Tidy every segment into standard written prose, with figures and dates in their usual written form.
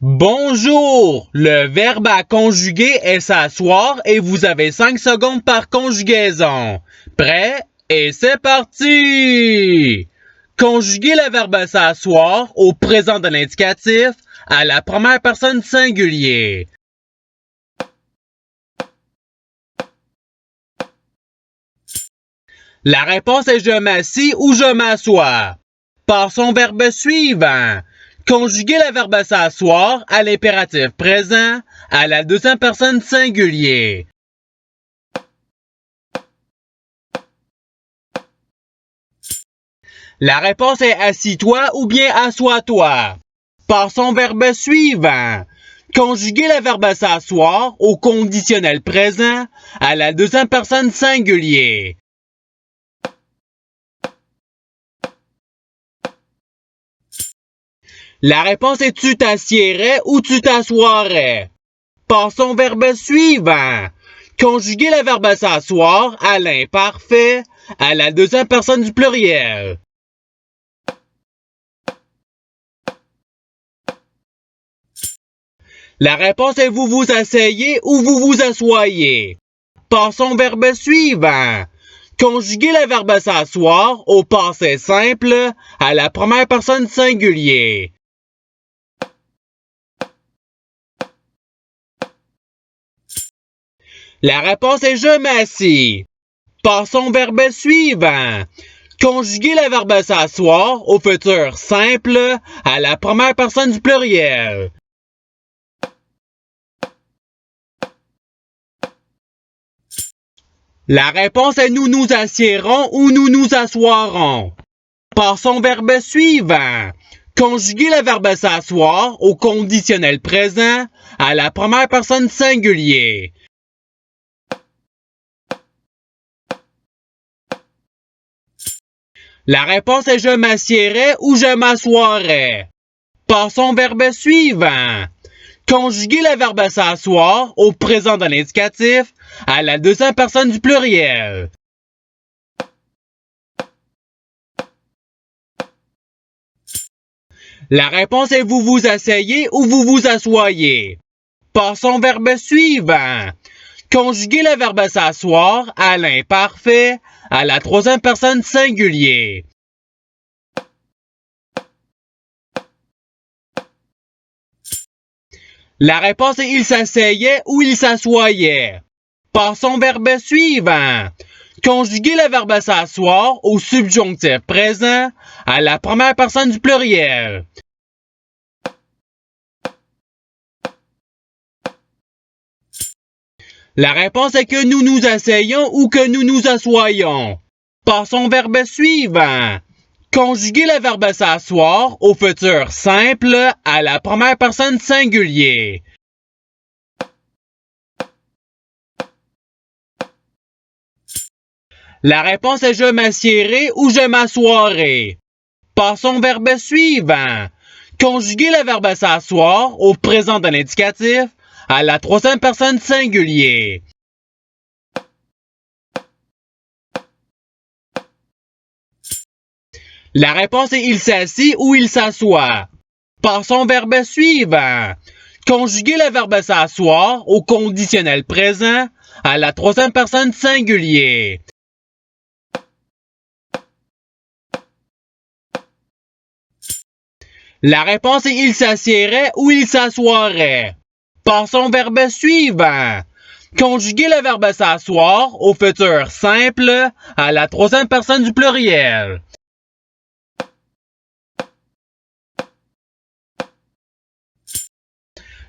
Bonjour! Le verbe à conjuguer est s'asseoir et vous avez 5 secondes par conjugaison. Prêt? Et c'est parti! Conjuguez le verbe s'asseoir au présent de l'indicatif à la première personne singulier. La réponse est je m'assis ou je m'assois. Passons au verbe suivant. Conjuguez le verbe s'asseoir à l'impératif présent à la deuxième personne singulier. La réponse est assis-toi ou bien assois-toi. Passons au verbe suivant. Conjuguez le verbe s'asseoir au conditionnel présent à la deuxième personne singulier. La réponse est tu t'assierais ou tu t'assoirais. Passons au verbe suivant. Conjuguez le verbe s'asseoir à l'imparfait à la deuxième personne du pluriel. La réponse est vous vous asseyez ou vous vous assoyez. Passons au verbe suivant. Conjuguez le verbe s'asseoir au passé simple à la première personne singulier. La réponse est je m'assis. Passons au verbe suivant. Conjuguez le verbe s'asseoir au futur simple à la première personne du pluriel. La réponse est nous nous assiérons ou nous nous assoirons. Passons au verbe suivant. Conjuguez le verbe s'asseoir au conditionnel présent à la première personne singulier. La réponse est je m'assierais ou je m'assoirais. Passons au verbe suivant. Conjuguez le verbe s'asseoir au présent de l'indicatif à la deuxième personne du pluriel. La réponse est vous vous asseyez ou vous vous assoyez. Passons au verbe suivant. Conjuguez le verbe s'asseoir à l'imparfait à la troisième personne singulier. La réponse est il s'asseyait ou il s'assoyait. Passons au verbe suivant. Conjuguez le verbe s'asseoir au subjonctif présent à la première personne du pluriel. La réponse est que nous nous asseyons ou que nous nous assoyons. Passons au verbe suivant. Conjuguez le verbe s'asseoir au futur simple à la première personne singulier. La réponse est je m'assierai ou je m'assoirai. Passons au verbe suivant. Conjuguez le verbe s'asseoir au présent de l'indicatif à la troisième personne singulier. La réponse est il s'assit ou il s'assoit. Passons au verbe suivant. Conjuguez le verbe s'asseoir au conditionnel présent à la troisième personne singulier. La réponse est il s'assierait ou il s'assoirait. Passons au verbe suivant. Conjuguez le verbe s'asseoir au futur simple à la troisième personne du pluriel.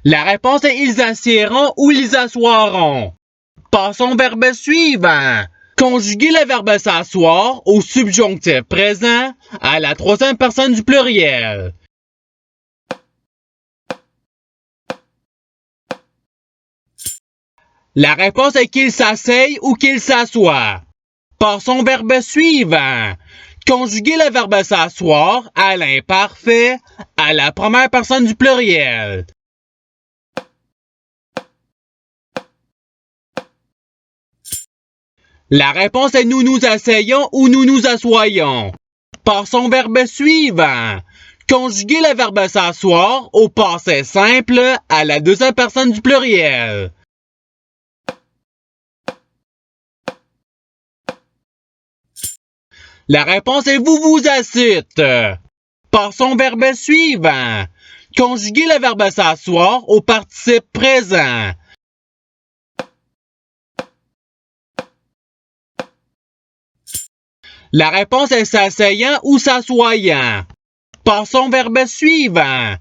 La réponse est ils assiéront ou ils assoiront. Passons au verbe suivant. Conjuguez le verbe s'asseoir au subjonctif présent à la troisième personne du pluriel. La réponse est qu'ils s'asseyent ou qu'ils s'assoient. Passons au verbe suivant. Conjuguez le verbe s'asseoir à l'imparfait à la première personne du pluriel. La réponse est nous nous asseyons ou nous nous assoyons. Passons au verbe suivant. Conjuguer le verbe s'asseoir au passé simple à la deuxième personne du pluriel. La réponse est vous vous assîtes. Passons au verbe suivant. Conjuguer le verbe s'asseoir au participe présent. La réponse est s'asseyant ou s'assoyant. Passons au verbe suivant.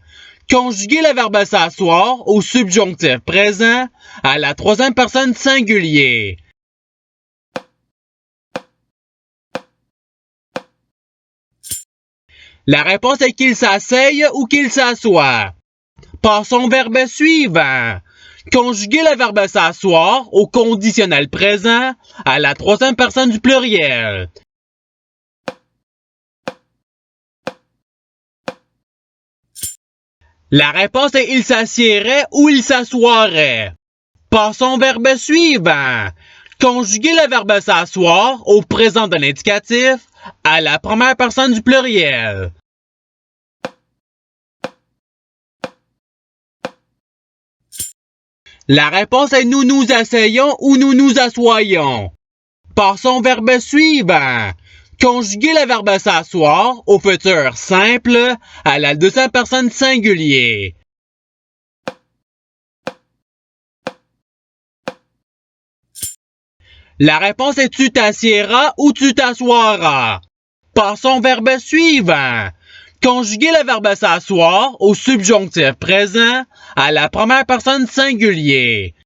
Conjuguer le verbe s'asseoir au subjonctif présent à la troisième personne singulier. La réponse est qu'il s'asseye ou qu'il s'assoit. Passons au verbe suivant. Conjuguer le verbe s'asseoir au conditionnel présent à la troisième personne du pluriel. La réponse est il s'assiérait ou il s'assoirait. Passons au verbe suivant. Conjuguer le verbe s'asseoir au présent de l'indicatif à la première personne du pluriel. La réponse est nous nous asseyons ou nous nous assoyons. Passons au verbe suivant. Conjuguer le verbe s'asseoir au futur simple à la deuxième personne singulier. La réponse est tu t'assieras ou tu t'assoiras. Passons au verbe suivant. Conjuguer le verbe s'asseoir au subjonctif présent à la première personne singulier.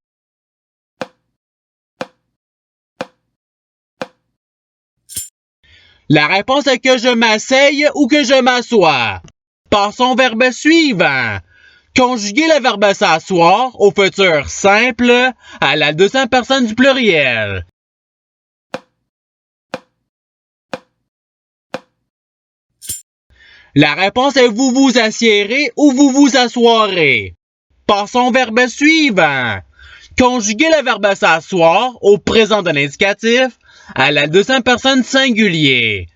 La réponse est que je m'asseye ou que je m'assois. Passons au verbe suivant. Conjuguer le verbe s'asseoir au futur simple à la deuxième personne du pluriel. La réponse est vous vous assiérez ou vous vous assoirez. Passons au verbe suivant. Conjuguer le verbe s'asseoir au présent de l'indicatif à la deuxième personne singulier.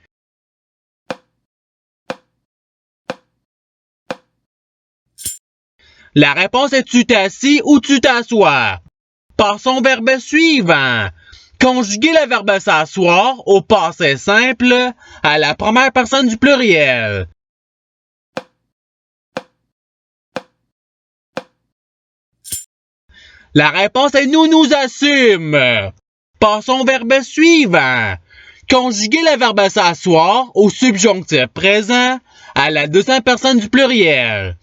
La réponse est tu t'assis ou tu t'assois. Passons au verbe suivant. Conjuguer le verbe s'asseoir au passé simple à la première personne du pluriel. La réponse est nous nous assume. Passons au verbe suivant. Conjuguer le verbe s'asseoir au subjonctif présent à la deuxième personne du pluriel.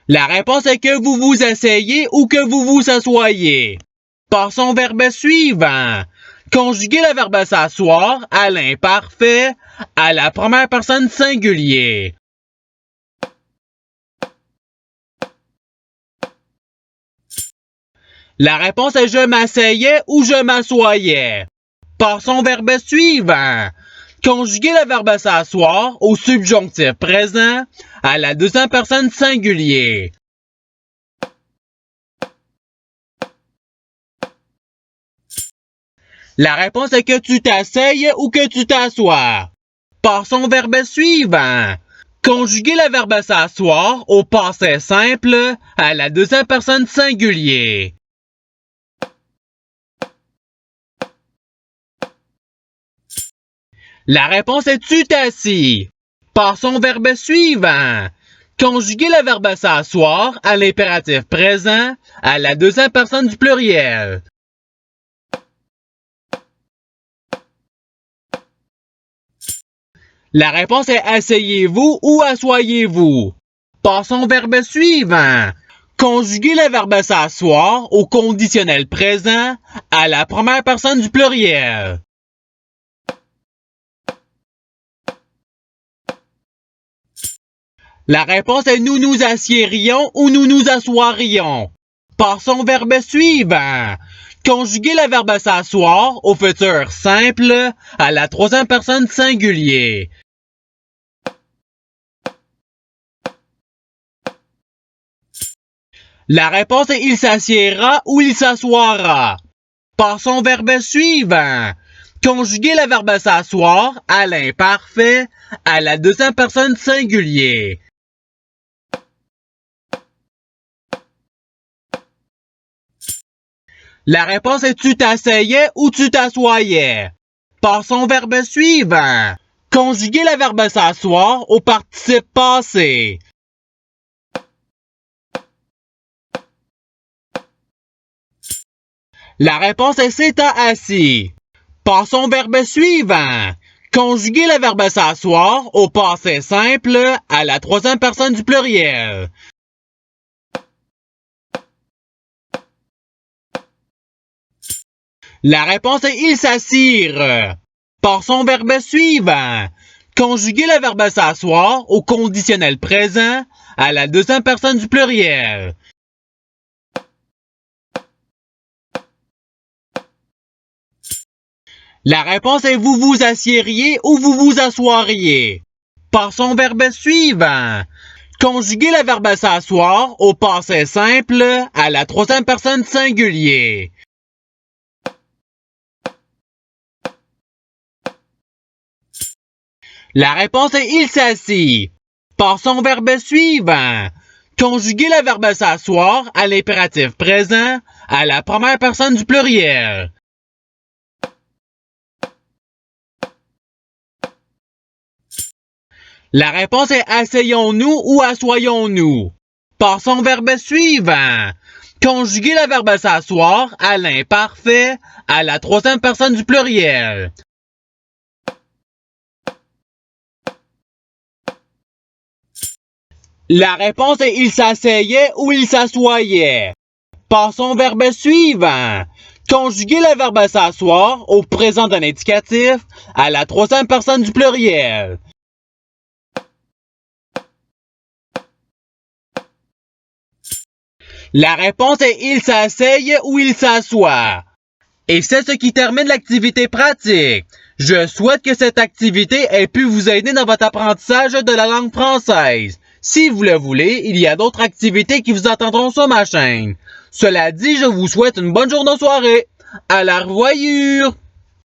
La réponse est que vous vous asseyez ou que vous vous assoyez. Passons au verbe suivant. Conjuguer le verbe s'asseoir à l'imparfait à la première personne singulier. La réponse est je m'asseyais ou je m'assoyais. Passons au verbe suivant. Conjuguer le verbe s'asseoir au subjonctif présent à la deuxième personne singulier. La réponse est que tu t'asseyes ou que tu t'assois. Passons au verbe suivant. Conjuguer le verbe s'asseoir au passé simple à la deuxième personne singulier. La réponse est tu t'assis. Passons au verbe suivant. Conjuguer le verbe s'asseoir à l'impératif présent à la deuxième personne du pluriel. La réponse est asseyez-vous ou assoyez-vous. Passons au verbe suivant. Conjuguer le verbe s'asseoir au conditionnel présent à la première personne du pluriel. La réponse est nous nous assiérions ou nous nous assoirions. Passons au verbe suivant. Conjuguer le verbe s'asseoir au futur simple à la troisième personne singulier. La réponse est il s'assiera ou il s'assoira. Passons au verbe suivant. Conjuguer le verbe s'asseoir à l'imparfait à la deuxième personne singulier. La réponse est tu t'asseyais ou tu t'assoyais. Passons au verbe suivant. Conjuguer le verbe s'asseoir au participe passé. La réponse est s'étant assis. Passons au verbe suivant. Conjuguer le verbe s'asseoir au passé simple à la troisième personne du pluriel. La réponse est ils s'assirent. Passons au verbe suivant. Conjuguer le verbe s'asseoir au conditionnel présent à la deuxième personne du pluriel. La réponse est vous vous assiériez ou vous vous assoiriez. Passons au verbe suivant. Conjuguer le verbe s'asseoir au passé simple à la troisième personne singulier. La réponse est il s'assit. Passons au verbe suivant. Conjuguer le verbe s'asseoir à l'impératif présent à la première personne du pluriel. La réponse est asseyons-nous ou assoyons-nous. Passons au verbe suivant. Conjuguer le verbe s'asseoir à l'imparfait à la troisième personne du pluriel. La réponse est il s'asseyait ou il s'assoyait. Passons au verbe suivant. Conjuguer le verbe s'asseoir au présent d'un indicatif à la troisième personne du pluriel. La réponse est il s'asseye ou il s'assoit. Et c'est ce qui termine l'activité pratique. Je souhaite que cette activité ait pu vous aider dans votre apprentissage de la langue française. Si vous le voulez, il y a d'autres activités qui vous attendront sur ma chaîne. Cela dit, je vous souhaite une bonne journée de soirée. À la revoyure!